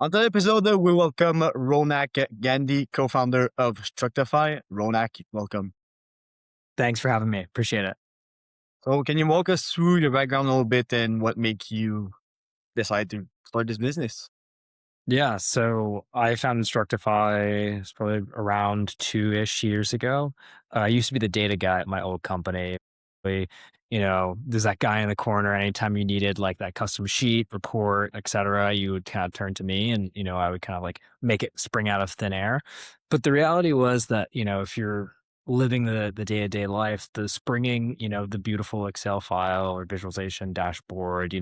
On today's episode, we welcome Ronak Gandhi, co-founder of Structify. Ronak, welcome. Thanks for having me. Appreciate it. So can you walk us through your background a little bit and what made you decide to start this business? Yeah. So I found Structify it's probably around 2-ish years ago. I used to be the data guy at my old company. We, there's that guy in the corner. Anytime you needed like that custom sheet, report, etc., you would kind of turn to me and, I would kind of like make it spring out of thin air. But the reality was that, if you're living the day-to-day life, the springing, the beautiful Excel file or visualization dashboard,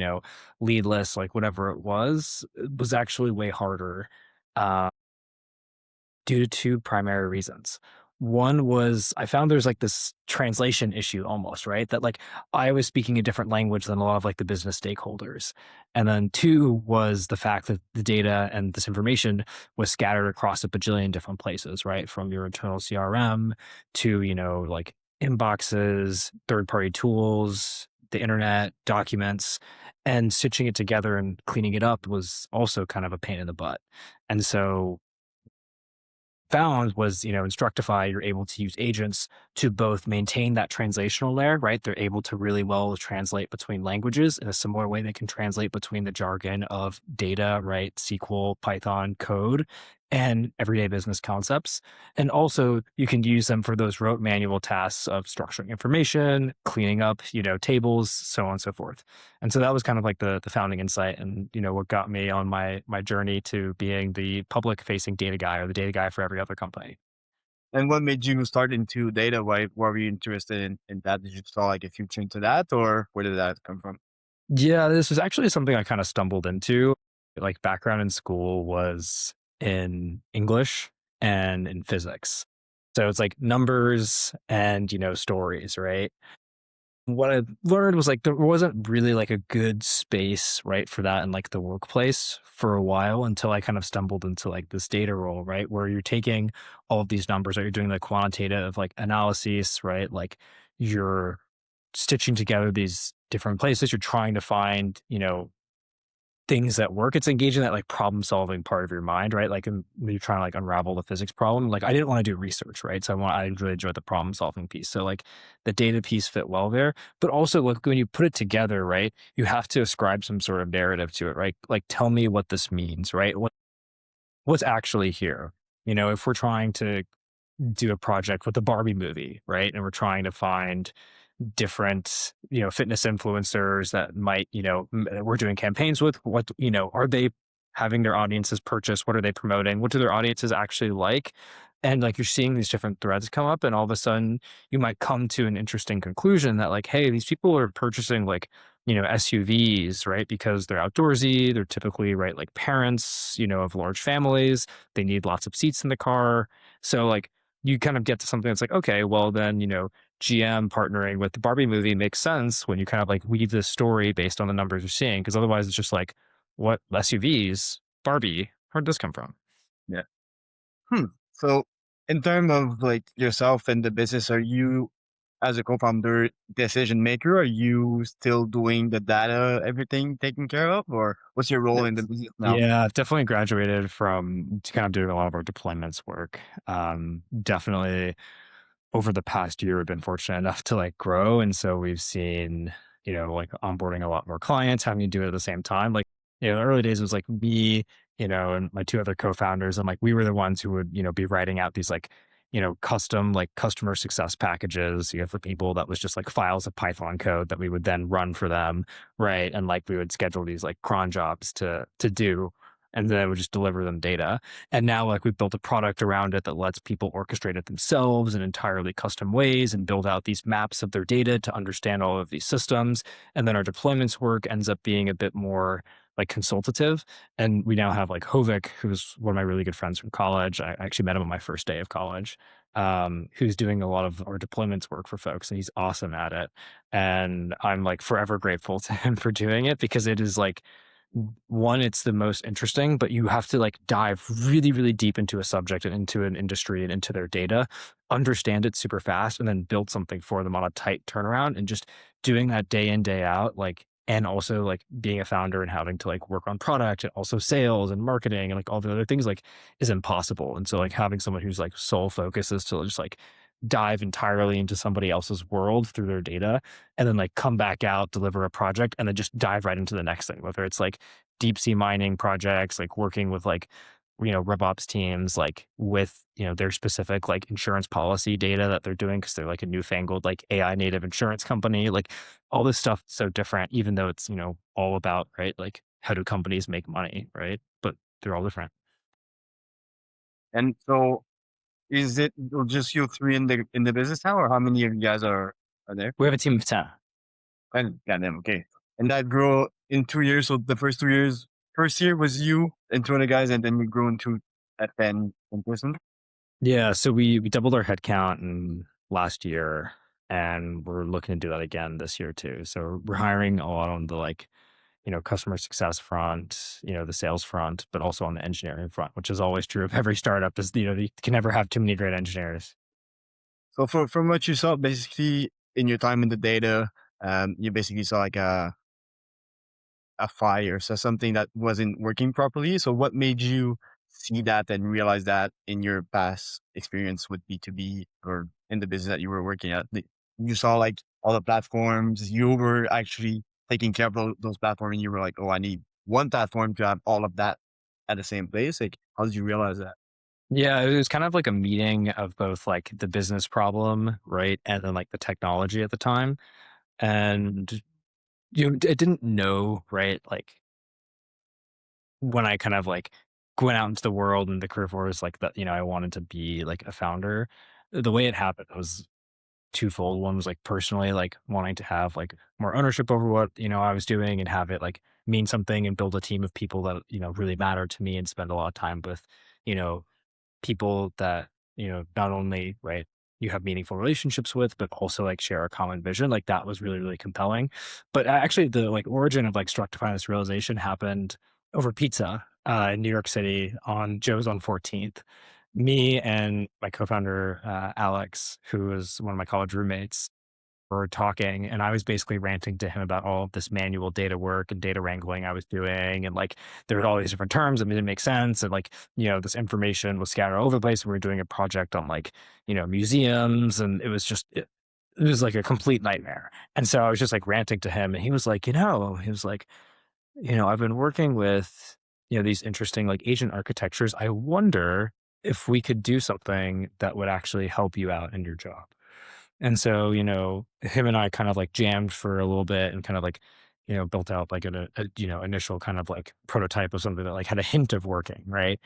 lead list, like whatever it was actually way harder. Uh, Due to two primary reasons. One was I found there's like this translation issue almost, right? That like I was speaking a different language than a lot of like the business stakeholders. And then two was the fact that the data and this information was scattered across a bajillion different places, right? From your internal CRM to, like inboxes, third party tools, the internet, documents, and stitching it together and cleaning it up was also kind of a pain in the butt. And so found was, in Structify, you're able to use agents to both maintain that translational layer, right? They're able to really well translate between languages in a similar way they can translate between the jargon of data, right? SQL, Python code, and everyday business concepts. And also you can use them for those rote manual tasks of structuring information, cleaning up, tables, so on and so forth. And so that was kind of like the founding insight and, what got me on my journey to being the public facing data guy or the data guy for every other company. And what made you start into data? Why were you interested in that? Did you saw like a future into that, or where did that come from? Yeah, this was actually something I kind of stumbled into. Like background in school was in English and in physics. So it's like numbers and, stories, right? What I learned was like there wasn't really like a good space, right, for that in like the workplace for a while until I kind of stumbled into like this data role, right, where you're taking all of these numbers, right, you're doing the quantitative like analysis, right, like you're stitching together these different places, you're trying to find, things that work. It's engaging that like problem solving part of your mind, right? Like when you're trying to like unravel the physics problem. Like I didn't want to do research, right? So I really enjoyed the problem solving piece. So like the data piece fit well there. But also like when you put it together, right, you have to ascribe some sort of narrative to it, right? Like tell me what this means, right? What's actually here? If we're trying to do a project with the Barbie movie, right? And we're trying to find different, fitness influencers that might, we're doing campaigns with. What, are they having their audiences purchase? What are they promoting? What do their audiences actually like? And like you're seeing these different threads come up, and all of a sudden you might come to an interesting conclusion that, like, hey, these people are purchasing like, SUVs, right? Because they're outdoorsy. They're typically, right, like parents, of large families. They need lots of seats in the car. So, like, you kind of get to something that's like, okay, well, then, GM partnering with the Barbie movie makes sense when you kind of like weave this story based on the numbers you're seeing. Cause otherwise it's just like, what SUVs, Barbie, where'd this come from? Yeah. Hmm. So in terms of like yourself and the business, are you as a co-founder decision maker? Are you still doing the data, everything taken care of, or what's your role in the business now? Yeah, I've definitely graduated from kind of doing a lot of our deployments work. Definitely over the past year, we've been fortunate enough to like grow. And so we've seen, like onboarding a lot more clients, having to do it at the same time. Like, the early days it was like me, and my two other co-founders. And like, we were the ones who would, be writing out these like, custom like customer success packages, for people that was just like files of Python code that we would then run for them. Right. And like, we would schedule these like cron jobs to do, and then I would just deliver them data. And now like we've built a product around it that lets people orchestrate it themselves in entirely custom ways and build out these maps of their data to understand all of these systems. And then our deployments work ends up being a bit more like consultative. And we now have like Hovik, who's one of my really good friends from college. I actually met him on my first day of college, who's doing a lot of our deployments work for folks, and he's awesome at it. And I'm like forever grateful to him for doing it because it is like, one, it's the most interesting, but you have to like dive really, really deep into a subject and into an industry and into their data, understand it super fast, and then build something for them on a tight turnaround. And just doing that day in, day out, like and also like being a founder and having to like work on product and also sales and marketing and like all the other things like is impossible. And so like having someone who's like sole focus is to just like dive entirely into somebody else's world through their data and then like come back out, deliver a project, and then just dive right into the next thing, whether it's like deep sea mining projects, like working with like, RevOps teams, like with, their specific like insurance policy data that they're doing because they're like a newfangled like AI native insurance company. Like all this stuff is so different, even though it's, all about, right? Like how do companies make money, right? But they're all different. And so is it just you three in the business now, or how many of you guys are there? We have a team of 10. And goddamn, okay. And that grew in 2 years. So the first year was you and two other guys, and then you grew into a 10 person. Yeah, so we doubled our headcount in last year, and we're looking to do that again this year too. So we're hiring a lot on the like, customer success front, the sales front, but also on the engineering front, which is always true of every startup. Is you can never have too many great engineers. So from what you saw, basically in your time in the data, you basically saw like a fire, so something that wasn't working properly. So what made you see that and realize that in your past experience with B2B or in the business that you were working at? You saw like all the platforms, you were actually taking care of those platforms, and you were like, oh, I need one platform to have all of that at the same place. Like, how did you realize that? Yeah, it was kind of like a meeting of both like the business problem, right, and then like the technology at the time, and I didn't know, right, like when I kind of like went out into the world and the career force like that, I wanted to be like a founder. The way it happened was twofold. One was like personally like wanting to have like more ownership over what, I was doing and have it like mean something and build a team of people that, really matter to me and spend a lot of time with, you know, people that, not only, right, you have meaningful relationships with, but also like share a common vision. Like that was really, really compelling. But actually the like origin of like Structify this realization happened over pizza in New York City on Joe's on 14th. Me and my co-founder, Alex, who was one of my college roommates, were talking, and I was basically ranting to him about all of this manual data work and data wrangling I was doing, and like there were all these different terms that didn't make sense, and like this information was scattered all over the place. We were doing a project on like museums, and it was just it was like a complete nightmare. And so I was just like ranting to him, and he was like, I've been working with these interesting like agent architectures. I wonder if we could do something that would actually help you out in your job. And so, him and I kind of like jammed for a little bit and kind of like, built out like initial kind of like prototype of something that like had a hint of working, right?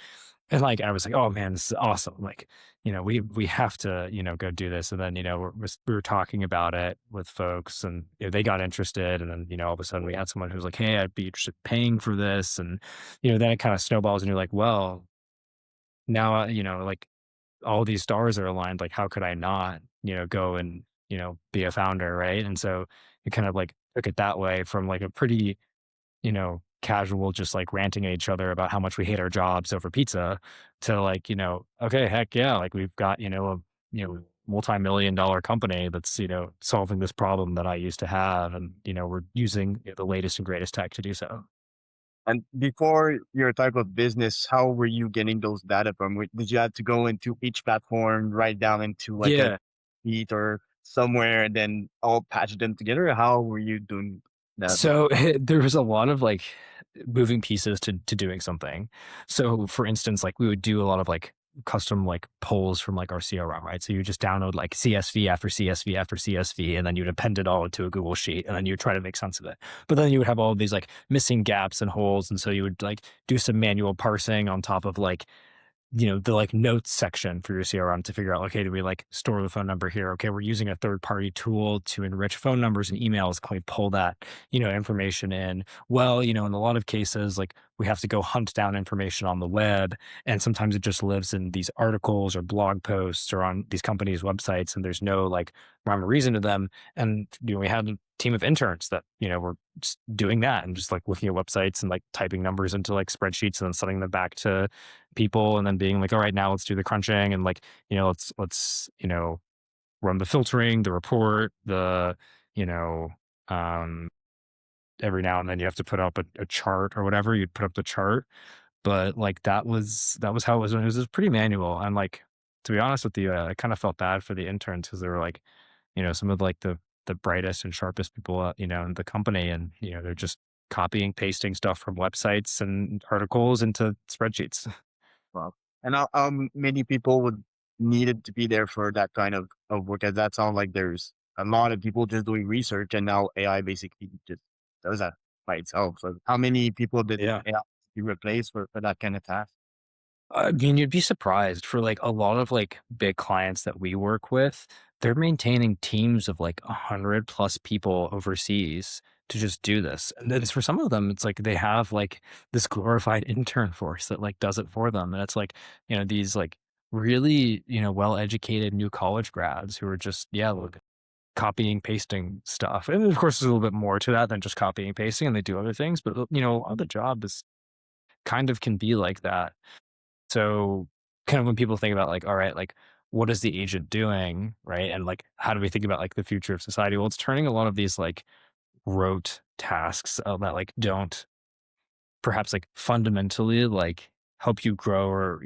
And like I was like, oh man, this is awesome. Like, we have to, go do this. And then, we were talking about it with folks and they got interested. And then, all of a sudden we had someone who's like, hey, I'd be interested in paying for this. And, then it kind of snowballs and you're like, well, now, like all these stars are aligned, like how could I not, go and, be a founder, right? And so it kind of like took it that way from like a pretty, casual, just like ranting at each other about how much we hate our jobs over pizza to like, okay, heck yeah, like we've got, multi-million dollar company that's, solving this problem that I used to have. And, we're using the latest and greatest tech to do so. And before your type of business, how were you getting those data from? Did you have to go into each platform, write down into like a Yeah. sheet or somewhere, and then all patch them together? Or how were you doing that? So there was a lot of like moving pieces to doing something. So for instance, like we would do a lot of like custom like polls from like our CRM, right? So you just download like CSV after CSV after CSV, and then you'd append it all into a Google sheet, and then you would try to make sense of it. But then you would have all of these like missing gaps and holes, and so you would like do some manual parsing on top of like the like notes section for your CRM to figure out, okay, do we like store the phone number here? Okay, we're using a third party tool to enrich phone numbers and emails. Can we pull that, information in? Well, in a lot of cases, like we have to go hunt down information on the web. And sometimes it just lives in these articles or blog posts or on these companies' websites, and there's no like rhyme or reason to them. And, we had a team of interns that, were just doing that and just like looking at websites and like typing numbers into like spreadsheets and then sending them back to people and then being like, all right, now let's do the crunching and like, let's, run the filtering, the report, the, you know, um, every now and then you have to put up a chart or whatever. You'd put up the chart, but like that was how it was. When it was pretty manual. And like to be honest with you, I kind of felt bad for the interns because they were like, some of like the brightest and sharpest people, in the company, and they're just copying, pasting stuff from websites and articles into spreadsheets. Wow. And how many people would needed to be there for that kind of work? As that sounds like there's a lot of people just doing research, and now AI basically just does that by itself. So how many people did Yeah. AI be replaced for that kind of task? I mean, you'd be surprised for like a lot of like big clients that we work with, they're maintaining teams of like 100 plus people overseas to just do this. And then for some of them, it's like they have like this glorified intern force that like does it for them. And it's like, these like really, well educated new college grads who are just, yeah, look, copying, pasting stuff. And of course, there's a little bit more to that than just copying, pasting, and they do other things. But, a lot of the job is kind of can be like that. So, kind of when people think about like, all right, like what is the agent doing, right? And like, how do we think about like the future of society? Well, it's turning a lot of these like rote tasks that like don't perhaps like fundamentally like help you grow or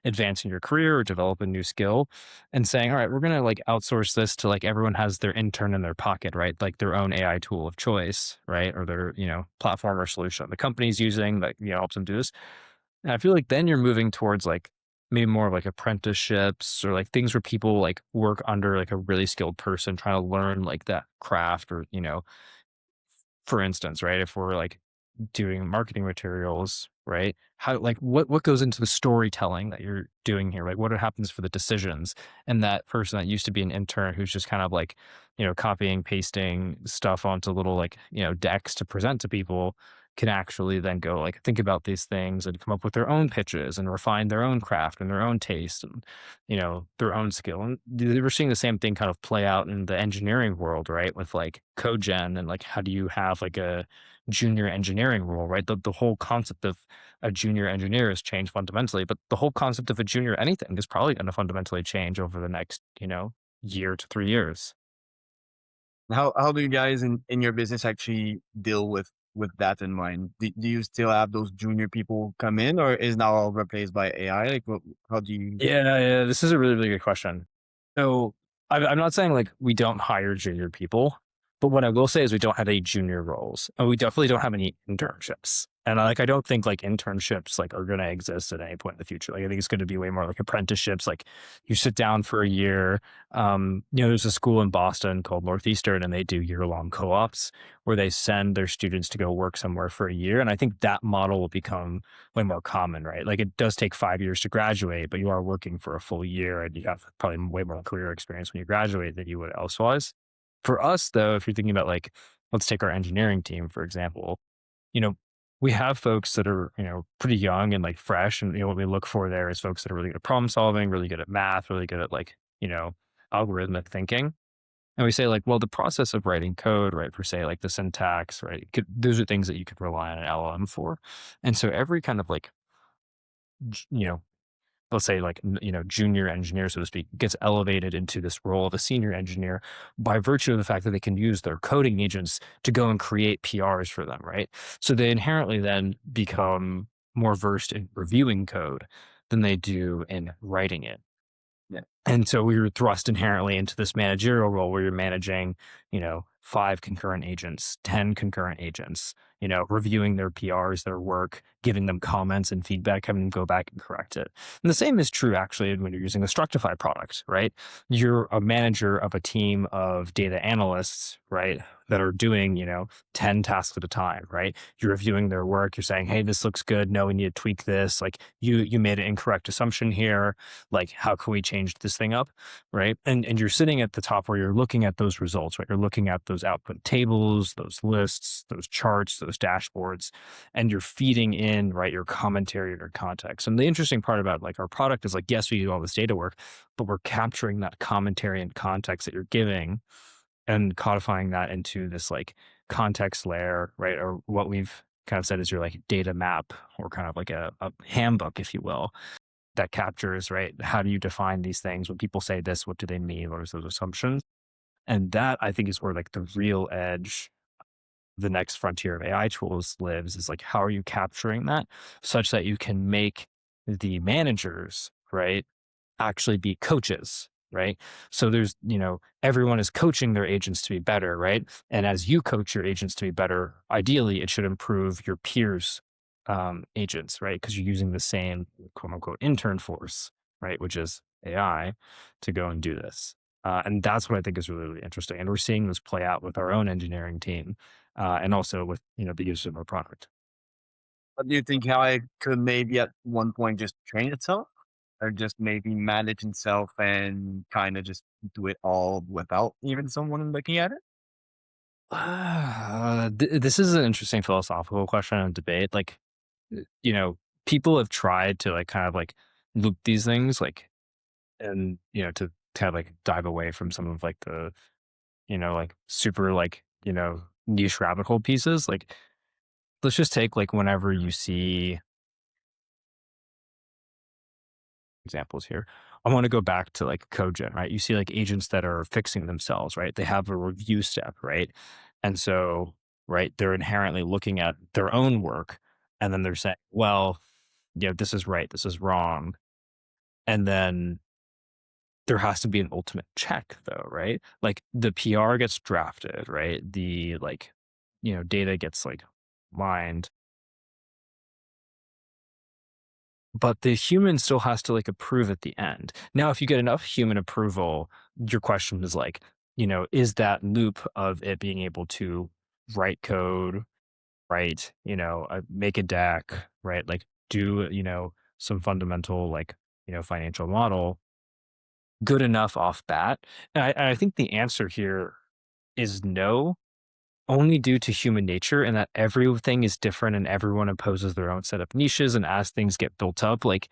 advance in your career or develop a new skill, and saying, all right, we're going to like outsource this to like everyone has their intern in their pocket, right? Like their own AI tool of choice, right? Or their platform or solution the company's using that helps them do this. And I feel like then you're moving towards like maybe more of like apprenticeships or like things where people like work under like a really skilled person trying to learn like that craft, or for instance, right, if we're like doing marketing materials, right? How like what goes into the storytelling that you're doing here, right? What happens for the decisions? And that person that used to be an intern who's just kind of like, copying, pasting stuff onto little like, decks to present to people, can actually then go like think about these things and come up with their own pitches and refine their own craft and their own taste and their own skill. And we're seeing the same thing kind of play out in the engineering world, right? With like code gen, and like how do you have like a junior engineering role, right? The whole concept of a junior engineer has changed fundamentally, but the whole concept of a junior anything is probably going to fundamentally change over the next, year to 3 years. How do you guys in your business actually deal with that in mind? Do you still have those junior people come in, or is now all replaced by AI? Like, how do you? Yeah, yeah, this is a really, really good question. So I'm not saying like we don't hire junior people, but what I will say is we don't have any junior roles, and we definitely don't have any internships. And I don't think like internships like are going to exist at any point in the future. Like I think it's going to be way more like apprenticeships. Like you sit down for a year. There's a school in Boston called Northeastern, and they do year-long co-ops where they send their students to go work somewhere for a year. And I think that model will become way more common, right? Like it does take 5 years to graduate, but you are working for a full year and you have probably way more career experience when you graduate than you would elsewise. For us, though, if you're thinking about like, let's take our engineering team, for example, you know, we have folks that are, pretty young and like fresh. And, what we look for there is folks that are really good at problem solving, really good at math, really good at like, algorithmic thinking. And we say like, well, the process of writing code, right, per se, like the syntax, right, those are things that you could rely on an LLM for. And so every kind of like, j- you know, let's say like, junior engineer, so to speak, gets elevated into this role of a senior engineer by virtue of the fact that they can use their coding agents to go and create PRs for them, right? So they inherently then become more versed in reviewing code than they do in writing it. And so we were thrust inherently into this managerial role where you're managing, 5 concurrent agents, 10 concurrent agents, reviewing their PRs, their work, giving them comments and feedback, having them go back and correct it. And the same is true actually when you're using a Structify product, right? You're a manager of a team of data analysts, right? That are doing, 10 tasks at a time, right? You're reviewing their work. You're saying, hey, this looks good. No, we need to tweak this. Like you made an incorrect assumption here. Like, how can we change this thing up? Right. And you're sitting at the top where you're looking at those results, right? You're looking at those output tables, those lists, those charts, those dashboards, and you're feeding in, right, your commentary or your context. And the interesting part about like our product is like, yes, we do all this data work, but we're capturing that commentary and context that you're giving and codifying that into this like context layer, right? Or what we've kind of said is your like data map, or kind of like a handbook, if you will, that captures, right? How do you define these things? When people say this, what do they mean? What are those assumptions? And that I think is where like the real edge the next frontier of AI tools lives is like, how are you capturing that such that you can make the managers, right, actually be coaches, right? So there's, everyone is coaching their agents to be better, right? And as you coach your agents to be better, ideally it should improve your peers' agents, right? Because you're using the same quote unquote intern force, right? Which is AI to go and do this. And that's what I think is really, really interesting. And we're seeing this play out with our own engineering team and also with, the use of our product. But do you think AI could maybe at one point just train itself? Or just maybe manage itself and kind of just do it all without even someone looking at it? This is an interesting philosophical question and debate. Like, you know, people have tried to like kind of like loop these things, like, and to kind of like dive away from some of like the, like super like, niche rabbit hole pieces. Like, let's just take like whenever you see examples here. I want to go back to like code gen, right? You see like agents that are fixing themselves, right? They have a review step, right? And so, right, they're inherently looking at their own work and then they're saying, well, this is right, this is wrong. And then there has to be an ultimate check though, right? Like the PR gets drafted, right? The like, data gets like mined, but the human still has to like approve at the end. Now, if you get enough human approval, your question is like, is that loop of it being able to write code, right? Make a deck, right? Like do, some fundamental like, financial model good enough off bat? And I think the answer here is no, only due to human nature and that everything is different and everyone imposes their own set of niches. And as things get built up, like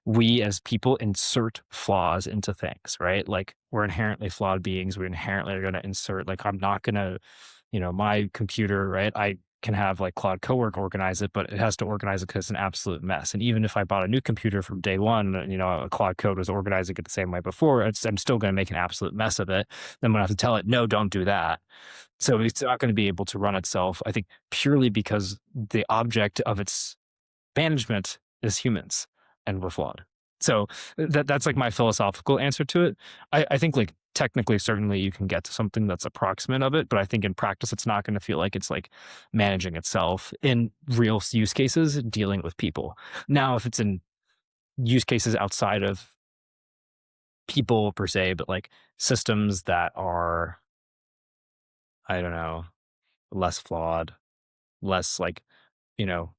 we as people insert flaws into things, right? Like we're inherently flawed beings. We inherently are going to insert, like, I'm not going to, my computer, right? I can have like Claude Cowork organize it, but it has to organize it because it's an absolute mess. And even if I bought a new computer from day one, a Claude Code was organizing it the same way before, I'm still going to make an absolute mess of it. Then I'm going to have to tell it, no, don't do that. So it's not going to be able to run itself, I think, purely because the object of its management is humans and we're flawed. So that's like my philosophical answer to it. I think like technically, certainly you can get to something that's approximate of it, but I think in practice, it's not going to feel like it's like managing itself in real use cases, dealing with people. Now, if it's in use cases outside of people per se, but like systems that are, I don't know, less flawed, less like, you know,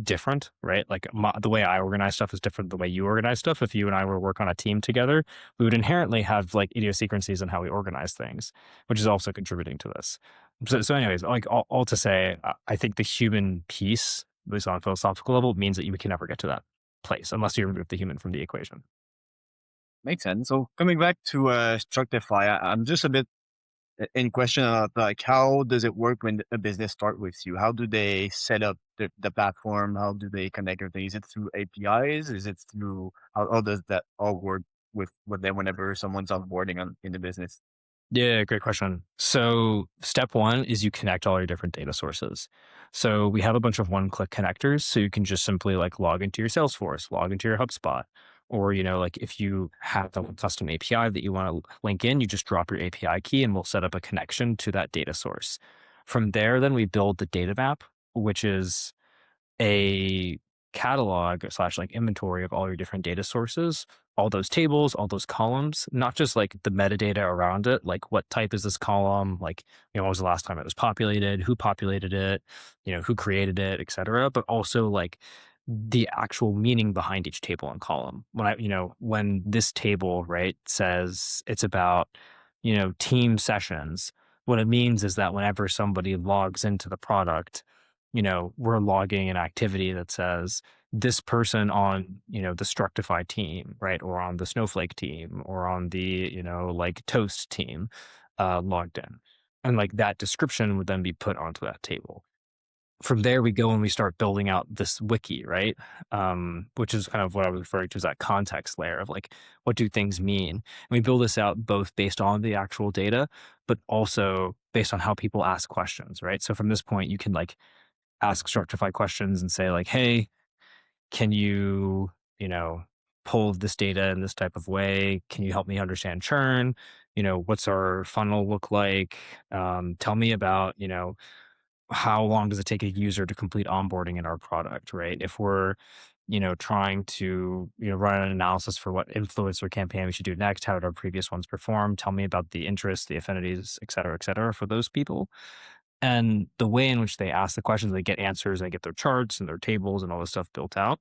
different, right? Like the way I organize stuff is different than the way you organize stuff. If you and I were to work on a team together, we would inherently have like idiosyncrasies in how we organize things, which is also contributing to this. So anyways, like all to say, I think the human piece, at least on a philosophical level, means that you can never get to that place unless you remove the human from the equation. Makes sense. So coming back to Structify, I'm just a bit in question of like how does it work when a business start with you? How do they set up the platform? How do they connect everything? Is it through APIs? Is it through how does that all work with them whenever someone's onboarding on in the business? Yeah, great question. So, step one is you connect all your different data sources. So, we have a bunch of one click connectors. So, you can just simply like log into your Salesforce, log into your HubSpot. Or, like if you have a custom API that you want to link in, you just drop your API key and we'll set up a connection to that data source. From there, then we build the data map, which is a catalog slash like inventory of all your different data sources, all those tables, all those columns, not just like the metadata around it, like what type is this column, like, when was the last time it was populated, who populated it, who created it, et cetera, but also like the actual meaning behind each table and column. When this table, right, says it's about, team sessions, what it means is that whenever somebody logs into the product, we're logging an activity that says this person on, the Structify team, right? Or on the Snowflake team or on the, like Toast team logged in. And like that description would then be put onto that table. From there, we go and we start building out this wiki, right? Which is kind of what I was referring to as that context layer of like, what do things mean? And we build this out both based on the actual data, but also based on how people ask questions, right? So from this point, you can like ask Structify questions and say like, hey, can you, you know, pull this data in this type of way? Can you help me understand churn? What's our funnel look like? Tell me about, how long does it take a user to complete onboarding in our product, right? If we're, trying to, run an analysis for what influencer campaign we should do next, how did our previous ones perform? Tell me about the interests, the affinities, et cetera, for those people. And the way in which they ask the questions, they get answers, they get their charts and their tables and all this stuff built out.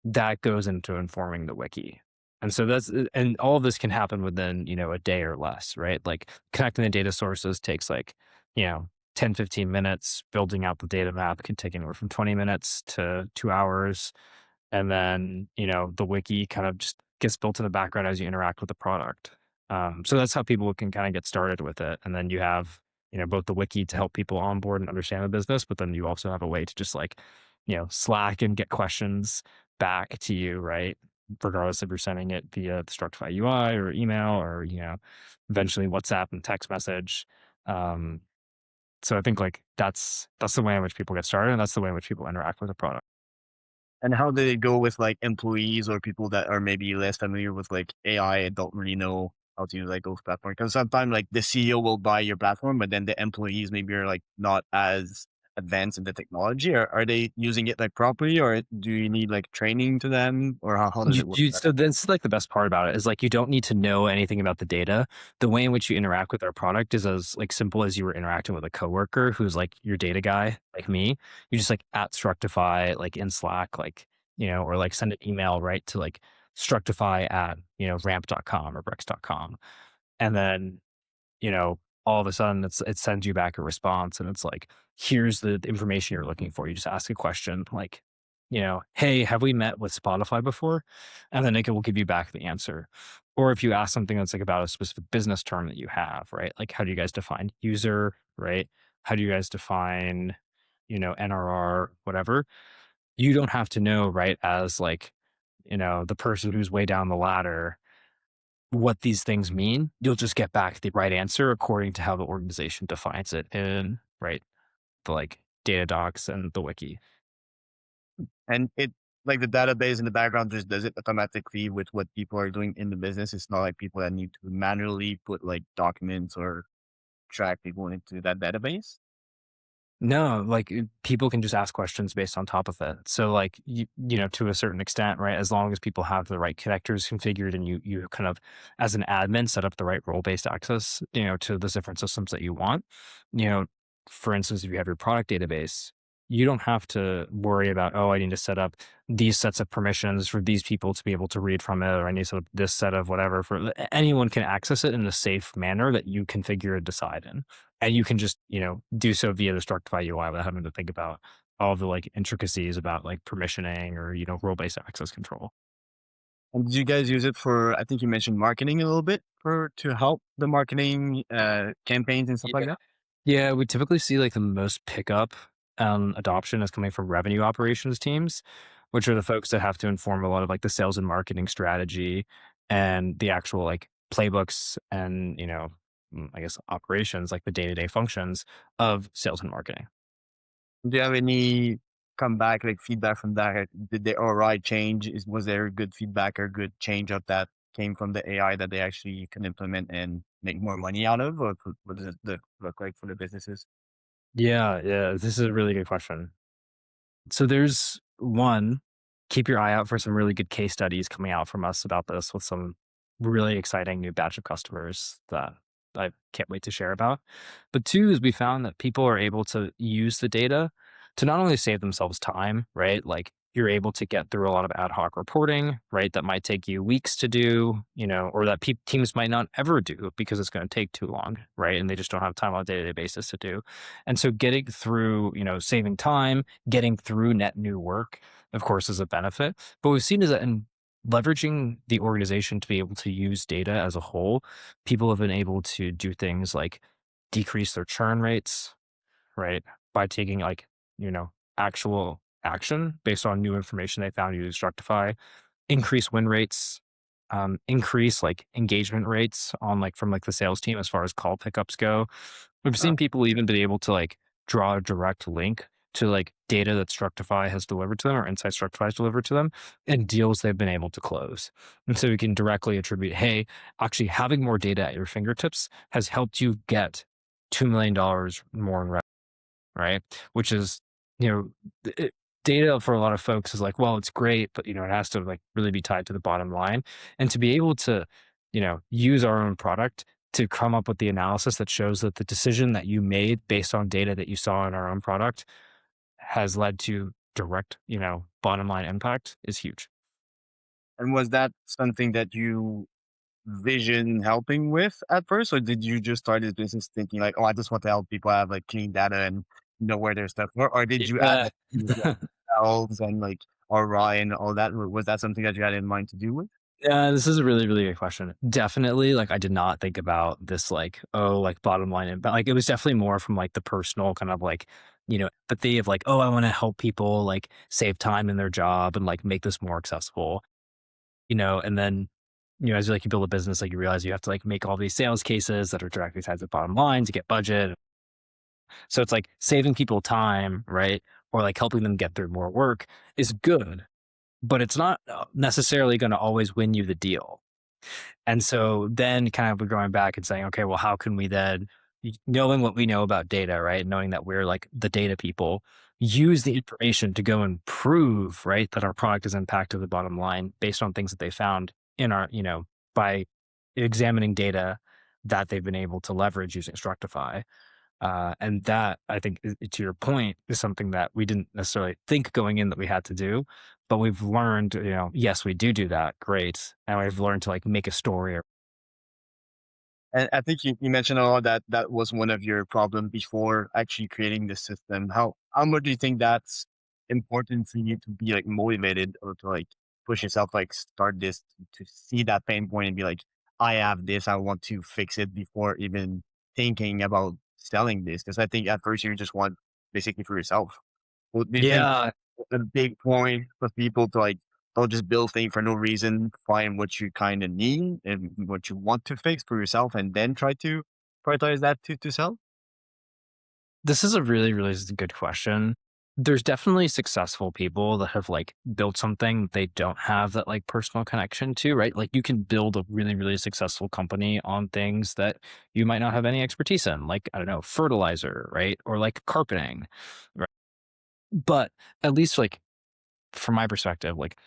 That goes into informing the wiki. And so and all of this can happen within, a day or less, right? Like connecting the data sources takes like, you know, 10, 15 minutes. Building out the data map can take anywhere from 20 minutes to 2 hours. And then, the wiki kind of just gets built in the background as you interact with the product. So that's how people can kind of get started with it. And then you have, both the wiki to help people onboard and understand the business, but then you also have a way to just like, Slack and get questions back to you, right? Regardless if you're sending it via the Structify UI or email or, eventually WhatsApp and text message. Um, so I think like that's the way in which people get started and that's the way in which people interact with the product. And how did it go with like employees or people that are maybe less familiar with like AI and don't really know how to use like those platforms? Because sometimes like the CEO will buy your platform, but then the employees maybe are like not as advanced in the technology. Are they using it like properly, or do you need like training to them, or how does You it work? you so that's, like, the best part about it is, like, you don't need to know anything about the data. The way in which you interact with our product is as, like, simple as you were interacting with a coworker who's, like, your data guy, like me. You just, like, at Structify, like, in Slack, like, or, like, send an email, right, to, like, Structify at, ramp.com or brex.com. And then all of a sudden it sends you back a response and it's like, here's the information you're looking for. You just ask a question like, hey, have we met with Spotify before? And then it will give you back the answer. Or if you ask something that's like about a specific business term that you have, right? Like, how do you guys define user, right? How do you guys define, NRR, whatever? You don't have to know, right? As like, the person who's way down the ladder what these things mean, you'll just get back the right answer according to how the organization defines it in, right, the, like, data docs and the wiki. And it like the database in the background just does it automatically with what people are doing in the business. It's not like people that need to manually put like documents or track people into that database. No, like, people can just ask questions based on top of it. So, like, to a certain extent, right, as long as people have the right connectors configured and you kind of, as an admin, set up the right role-based access, to the different systems that you want, you know, for instance, if you have your product database, you don't have to worry about, "Oh, I need to set up these sets of permissions for these people to be able to read from it, or I need to set up this set of whatever for" anyone can access it in a safe manner that you configure and decide in. And you can just, do so via the Structify UI without having to think about all the like intricacies about like permissioning or, role-based access control. And did you guys use it for, I think you mentioned marketing a little bit for to help the marketing campaigns and stuff like Yeah. that? Yeah, we typically see like the most pickup adoption is coming from revenue operations teams, which are the folks that have to inform a lot of like the sales and marketing strategy and the actual like playbooks and, I guess operations, like the day-to-day functions of sales and marketing. Do you have any comeback, like feedback from that? Did the ROI change? Was there good feedback or good change of that came from the AI that they actually can implement and make more money out of? Or what does it look like for the businesses? Yeah, yeah, this is a really good question. So there's one, keep your eye out for some really good case studies coming out from us about this with some really exciting new batch of customers that I can't wait to share about. But two is we found that people are able to use the data to not only save themselves time, right? Like you're able to get through a lot of ad hoc reporting, right? That might take you weeks to do, or that teams might not ever do because it's going to take too long, right? And they just don't have time on a day-to-day basis to do. And so getting through, saving time, getting through net new work, of course, is a benefit. But we've seen is that in leveraging the organization to be able to use data as a whole, people have been able to do things like decrease their churn rates, right? By taking like, actual action based on new information they found using Structify, increase win rates, increase like engagement rates on like from like the sales team as far as call pickups go. We've Oh, seen people even be able to like draw a direct link to like data that Structify has delivered to them or Insight Structify has delivered to them and deals they've been able to close. And so we can directly attribute, hey, actually having more data at your fingertips has helped you get $2 million more in revenue, right? Which is, you know, it, data for a lot of folks is like, well, it's great, but it has to like really be tied to the bottom line. And to be able to, use our own product to come up with the analysis that shows that the decision that you made based on data that you saw in our own product has led to direct, bottom line impact is huge. and was that something that you vision helping with at first, or did you just start this business thinking like, "Oh, I just want to help people have, like, clean data and know where their stuff," or did you add Yeah. like elves and, like, ROI and all that? Was that something that you had in mind to do with? Yeah, this is a really, really good question. Definitely, like I did not think about this like, oh, like bottom line impact. Like it was definitely more from like the personal kind of like, empathy of like, oh, I want to help people like save time in their job and like make this more accessible, and then, as you build a business, like you realize you have to like make all these sales cases that are directly tied to the bottom line to get budget. So it's like saving people time, right? Or like helping them get through more work is good, but it's not necessarily going to always win you the deal. And so then kind of we're going back and saying, okay, well, how can we then, knowing what we know about data, right? Knowing that we're like the data people, use the information to go and prove, right, that our product has impacted the bottom line based on things that they found in our, by examining data that they've been able to leverage using Structify. And that I think, to your point, is something that we didn't necessarily think going in that we had to do, but we've learned, yes, we do that, great, and we've learned to like make a story. And I think you mentioned all that that was one of your problem before actually creating the system. How much do you think that's important for you to be like motivated or to like push yourself, like start this to see that pain point and be like, I have this, I want to fix it before even thinking about selling this? Because I think at first you just want basically for yourself. Well, do you think Yeah, a big point for people to like don't just build things for no reason, find what you kind of need and what you want to fix for yourself, and then try to prioritize that to sell? this is a really, really good question. There's definitely successful people that have like built something they don't have that like personal connection to, right? Like you can build a really, really successful company on things that you might not have any expertise in, like, I don't know, fertilizer, right? Or like carpeting, right? But at least like from my perspective, like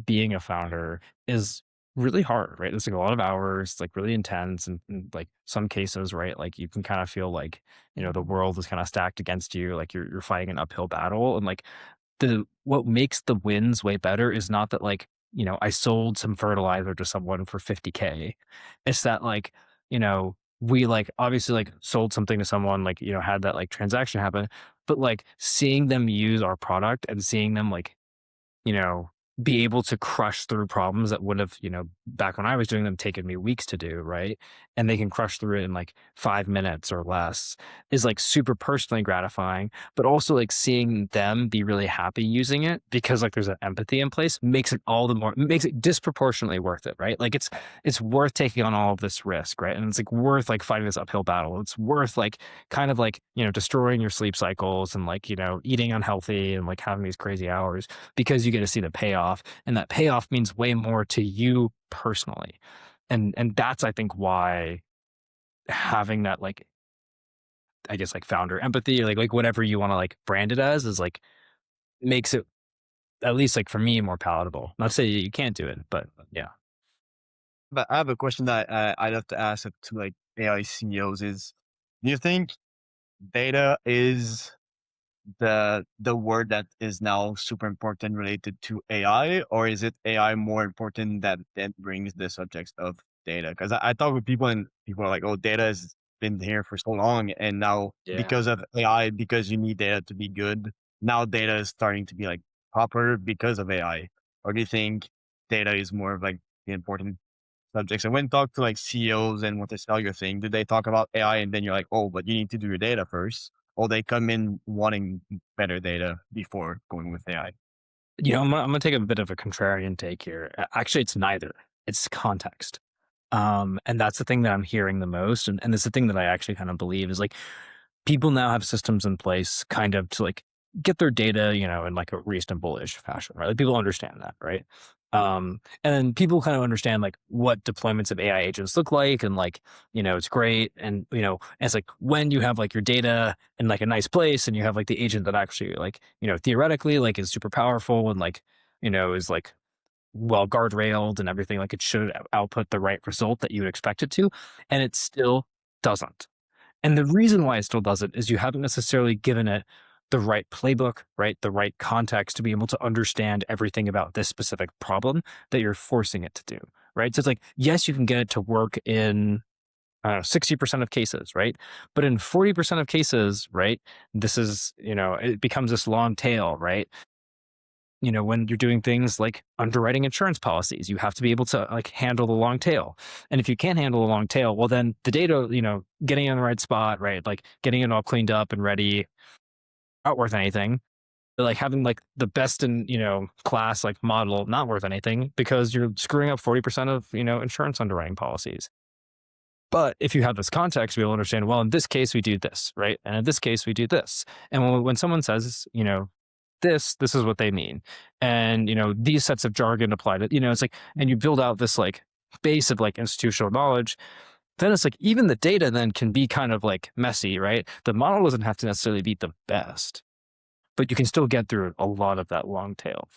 being a founder is really hard, right? It's like a lot of hours, like really intense, and like some cases, right? Like you can kind of feel like the world is kind of stacked against you, like you're fighting an uphill battle, and like the what makes the wins way better is not that like I sold some fertilizer to someone for 50K. It's that like we like obviously like sold something to someone, like had that like transaction happen, but like seeing them use our product and seeing them like you know, be able to crush through problems that would have, back when I was doing them, taken me weeks to do, right? And they can crush through it in like 5 minutes or less is like super personally gratifying, but also like seeing them be really happy using it because like there's an empathy in place makes it all the more, makes it disproportionately worth it, right? Like it's worth taking on all of this risk, right? And it's like worth like fighting this uphill battle. It's worth like kind of like, destroying your sleep cycles and like, eating unhealthy and like having these crazy hours because you get to see the payoff, and that payoff means way more to you personally. And that's I think why having that like I guess like founder empathy or like whatever you want to like brand it as is like makes it, at least like for me, more palatable. Not to say you can't do it, but yeah. But I have a question that I'd have to ask it to like AI CEOs is, do you think data is the word that is now super important related to AI, or is it AI more important that then brings the subjects of data? Because I talk with people and people are like, "Oh, data has been here for so long, and now Yeah. because of AI, because you need data to be good, now data is starting to be like proper because of AI." Or do you think data is more of like the important subjects? And when talk to like CEOs and want to sell your thing, do they talk about AI and then you're like, "Oh, but you need to do your data first?" or they come in wanting better data before going with AI? I'm gonna take a bit of a contrarian take here. Actually, it's neither. It's context. And that's the thing that I'm hearing the most, and it's the thing that I actually kind of believe is like people now have systems in place kind of to like get their data, in like a reasonable-ish fashion, right? Like people understand that, right? And then people kind of understand like what deployments of AI agents look like, and like, it's great. And, it's like when you have like your data in like a nice place and you have like the agent that actually like, theoretically like is super powerful and like, is like well guardrailed and everything, like it should output the right result that you would expect it to, and it still doesn't. And the reason why it still does it is you haven't necessarily given it the right playbook, right? The right context to be able to understand everything about this specific problem that you're forcing it to do, right? So it's like, yes, you can get it to work in, I don't know, 60% of cases, right? But in 40% of cases, right, this is, it becomes this long tail, right? When you're doing things like underwriting insurance policies, you have to be able to like handle the long tail. And if you can't handle the long tail, well, then the data, getting in the right spot, right? Like getting it all cleaned up and ready, not worth anything. But, like having like the best in, class like model, not worth anything because you're screwing up 40% of, insurance underwriting policies. But if you have this context, we'll understand, well, in this case, we do this, right? And in this case, we do this. And when someone says, this is what they mean. And, these sets of jargon apply to, it's like, and you build out this like base of like institutional knowledge, then it's like even the data then can be kind of like messy, right? The model doesn't have to necessarily be the best, but you can still get through a lot of that long tail.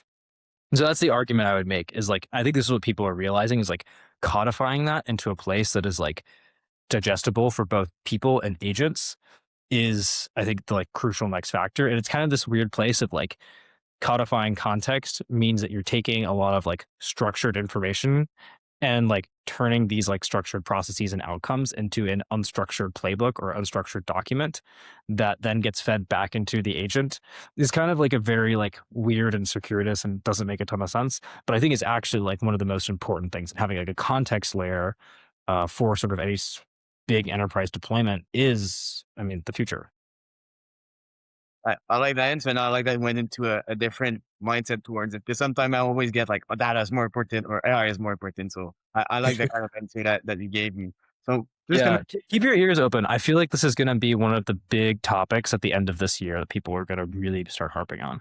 So that's the argument I would make is like, I think this is what people are realizing is like codifying that into a place that is like digestible for both people and agents is, I think, the like crucial next factor. And it's kind of this weird place of like codifying context means that you're taking a lot of like structured information and like turning these like structured processes and outcomes into an unstructured playbook or unstructured document that then gets fed back into the agent is kind of like a very like weird and circuitous and doesn't make a ton of sense. But I think it's actually like one of the most important things. Having like a context layer for sort of any big enterprise deployment is, I mean, the future. I like that answer, and I like that it went into a different mindset towards it. Because sometimes I always get like, "Oh, data is more important," or "AI is more important." So I like the kind of answer that you gave me. So just gonna Yeah, keep your ears open. I feel like this is going to be one of the big topics at the end of this year that people are going to really start harping on.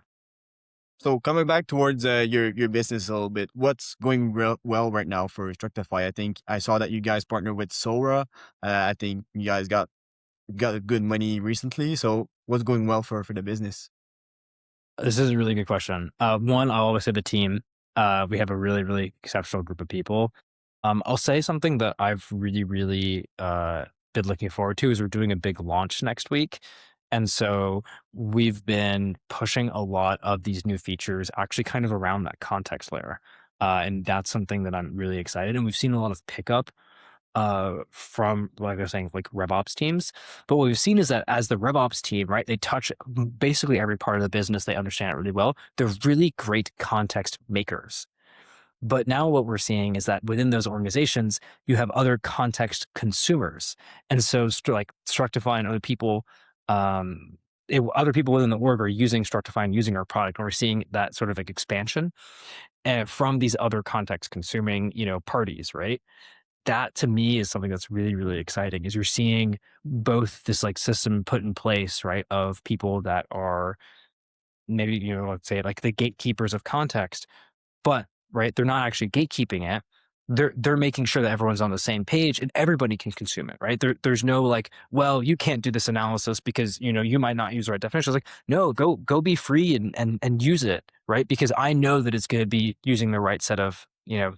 so coming back towards your business a little bit, what's going well right now for Structify? I think I saw that you guys partnered with Sora. I think you guys got a good money recently. So what's going well for the business? This is a really good question. One, I'll always say the team. We have a really, really exceptional group of people. I'll say something that I've really, really been looking forward to is we're doing a big launch next week. And so we've been pushing a lot of these new features actually kind of around that context layer. And that's something that I'm really excited. And we've seen a lot of pickup from, like I was saying, like RevOps teams. But what we've seen is that as the RevOps team, right, they touch basically every part of the business. They understand it really well. They're really great context makers. But now what we're seeing is that within those organizations, you have other context consumers. And so like Structify and other people, other people within the org are using Structify and using our product. And we're seeing that sort of like expansion from these other context consuming, parties, right? That to me is something that's really, really exciting is you're seeing both this like system put in place, right, of people that are maybe, let's say like the gatekeepers of context, but right, they're not actually gatekeeping it. They're making sure that everyone's on the same page and everybody can consume it, right? There's no like, well, you can't do this analysis because you might not use the right definition. It's like, no, go be free and use it, right? Because I know that it's going to be using the right set of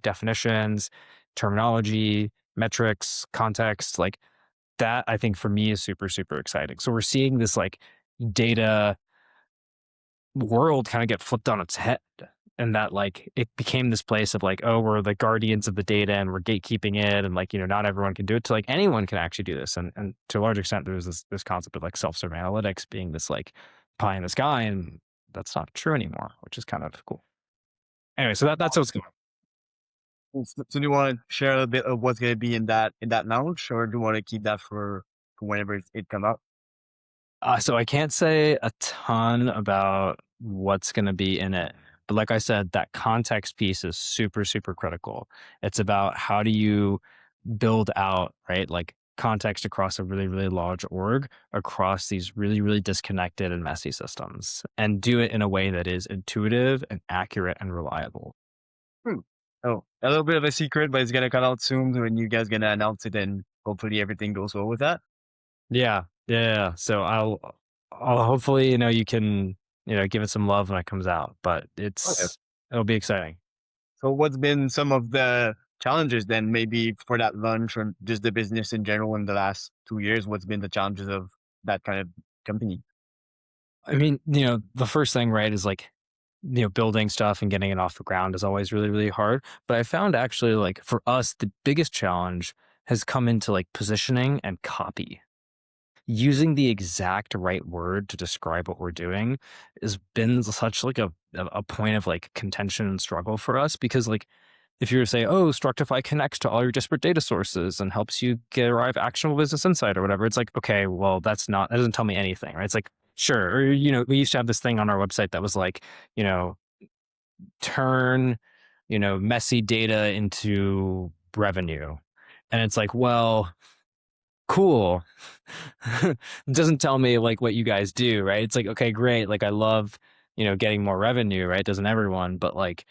definitions, terminology, metrics, context, like that. I think for me is super super exciting. So we're seeing this like data world kind of get flipped on its head, and that like it became this place of like, oh, we're the guardians of the data and we're gatekeeping it, and like not everyone can do it, to like anyone can actually do this. And to a large extent there's this concept of like self-serve analytics being this like pie in the sky, and that's not true anymore, which is kind of cool. Anyway, so that's what's going on. So do you want to share a bit of what's going to be in that launch, or do you want to keep that for whenever it comes out? So I can't say a ton about what's going to be in it. But like I said, that context piece is super, super critical. It's about how do you build out, right? Like context across a really, really large org across these really, really disconnected and messy systems and do it in a way that is intuitive and accurate and reliable. Hmm. Oh, a little bit of a secret, but it's gonna come out soon when you guys gonna announce it, and hopefully everything goes well with that. Yeah. Yeah. Yeah. So I'll hopefully, you can, give it some love when it comes out, but Okay. it'll be exciting. So what's been some of the challenges then, maybe for that launch or just the business in general in the last 2 years? What's been the challenges of that kind of company? I mean, the first thing, right, is like, building stuff and getting it off the ground is always really, really hard. But I found actually like for us, the biggest challenge has come into like positioning and copy. Using the exact right word to describe what we're doing has been such like a point of like contention and struggle for us because like if you were to say, oh, Structify connects to all your disparate data sources and helps you derive actionable business insight or whatever, it's like, okay, well, that doesn't tell me anything, right? It's like, sure. Or, we used to have this thing on our website that was like, you know, turn, messy data into revenue. And it's like, well, cool. It doesn't tell me like what you guys do, right? It's like, okay, great. Like I love, getting more revenue, right? Doesn't everyone? But like,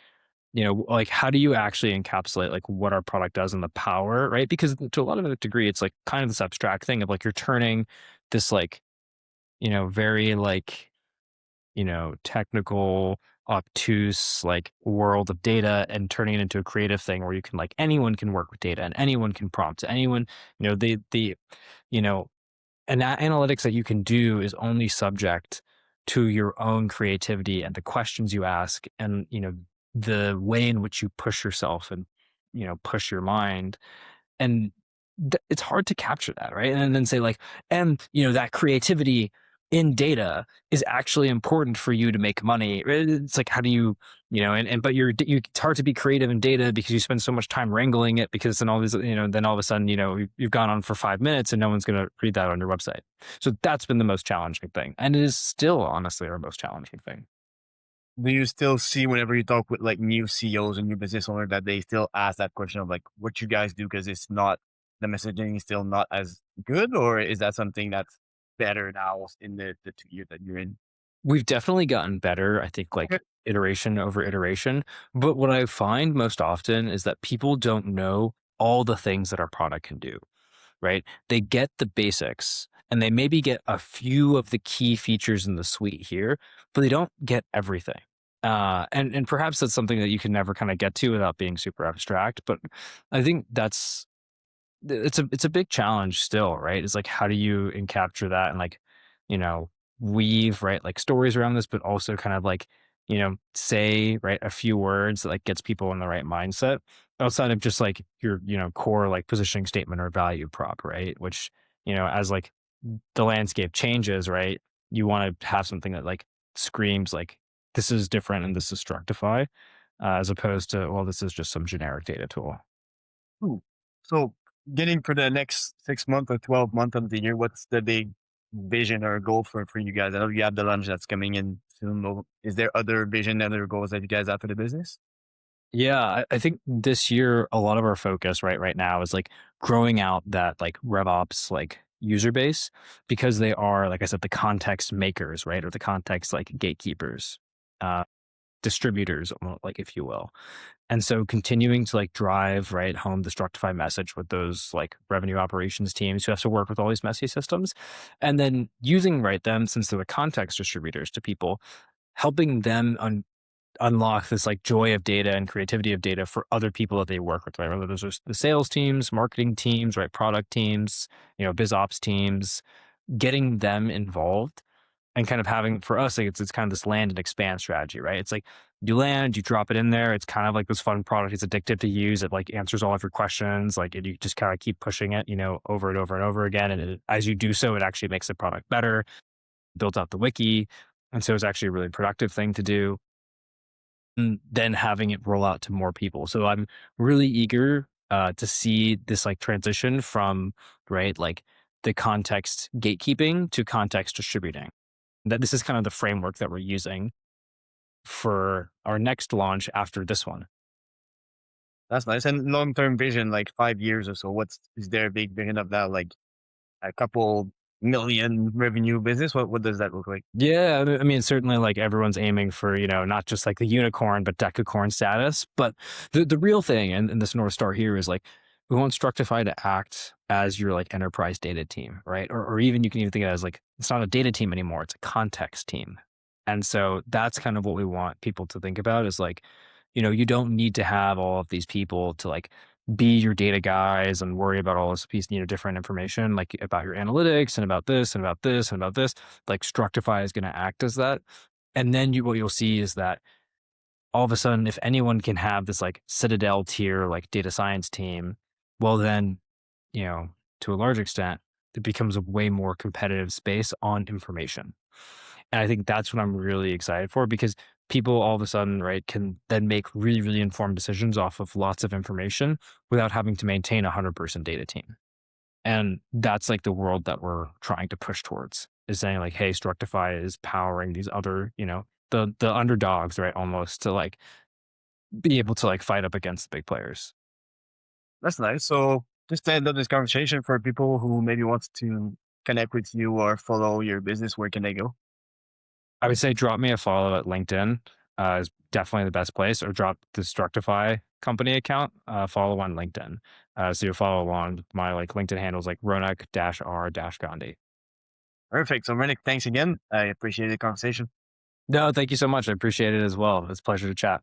like how do you actually encapsulate like what our product does and the power, right? Because to a lot of a degree, it's like kind of this abstract thing of like you're turning this like, very like, technical, obtuse like world of data and turning it into a creative thing where you can like anyone can work with data and anyone can prompt anyone, the you know and that analytics that you can do is only subject to your own creativity and the questions you ask and the way in which you push yourself and push your mind and it's hard to capture that, right? And then say like, and that creativity in data is actually important for you to make money. It's like how do you and but it's hard to be creative in data because you spend so much time wrangling it because then all these then all of a sudden you've gone on for 5 minutes and no one's going to read that on your website. So that's been the most challenging thing, and it is still honestly our most challenging thing. Do you still see whenever you talk with like new CEOs and new business owners that they still ask that question of like what you guys do because it's not the messaging is still not as good, or is that something that's better now in the 2 years that you're in? We've definitely gotten better, I think, Okay. like iteration over iteration. But what I find most often is that people don't know all the things that our product can do, right? They get the basics and they maybe get a few of the key features in the suite here, but they don't get everything. And perhaps that's something that you can never kind of get to without being super abstract. But I think it's a big challenge still, right? It's like how do you capture that and like, you know, weave, right, like stories around this, but also kind of like, say, right, a few words that like gets people in the right mindset outside of just like your, core like positioning statement or value prop, right? Which, as like the landscape changes, right, you want to have something that like screams like this is different and this is Structify, as opposed to, well, this is just some generic data tool. Ooh. So getting for the next 6 months or 12 months of the year, what's the big vision or goal for you guys? I know you have the lunch that's coming in soon. Is there other vision, other goals that you guys have for the business? Yeah, I think this year a lot of our focus right now is like growing out that like RevOps like user base because they are, like I said, the context makers, right? Or the context like gatekeepers, uh, distributors, like if you will. And so continuing to like drive right home the Structify message with those like revenue operations teams who have to work with all these messy systems. And then using right them since they're the context distributors to people, helping them unlock this like joy of data and creativity of data for other people that they work with, right? Whether those are the sales teams, marketing teams, right, product teams, biz ops teams, getting them involved and kind of having for us, like it's kind of this land and expand strategy, right? It's like you land, you drop it in there. It's kind of like this fun product. It's addictive to use. It like answers all of your questions. Like you just kind of keep pushing it, over and over and over again. And as you do so, it actually makes the product better. Builds out the wiki, and so it's actually a really productive thing to do and then having it roll out to more people. So I'm really eager to see this like transition from right like the context gatekeeping to context distributing. That this is kind of the framework that we're using for our next launch after this one. That's nice. And long term vision, like 5 years or so. What's is there a big vision of that? Like a couple million revenue business? What does that look like? Yeah, I mean, certainly, like everyone's aiming for not just like the unicorn, but decacorn status. But the real thing, and this North Star here is like we want Structify to act as your like enterprise data team, right? Or even you can even think of it as like it's not a data team anymore; it's a context team. And so that's kind of what we want people to think about is like, you don't need to have all of these people to like be your data guys and worry about all this piece, different information like about your analytics and about this and about this and about this. Like Structify is going to act as that. And then what you'll see is that all of a sudden, if anyone can have this like Citadel tier, like data science team, well, then, you know, to a large extent, it becomes a way more competitive space on information. And I think that's what I'm really excited for because people all of a sudden, right, can then make really, really informed decisions off of lots of information without having to maintain a 100% data team. And that's like the world that we're trying to push towards is saying like, hey, Structify is powering these other, the underdogs, right? Almost to like be able to like fight up against the big players. That's nice. So just to end up this conversation for people who maybe wants to connect with you or follow your business, where can they go? I would say drop me a follow at LinkedIn is definitely the best place, or drop the Structify company account, follow on LinkedIn. So you'll follow along. My like LinkedIn handles like Ronak-R-Gandhi. Perfect. So Rennick, thanks again. I appreciate the conversation. No, thank you so much. I appreciate it as well. It's a pleasure to chat.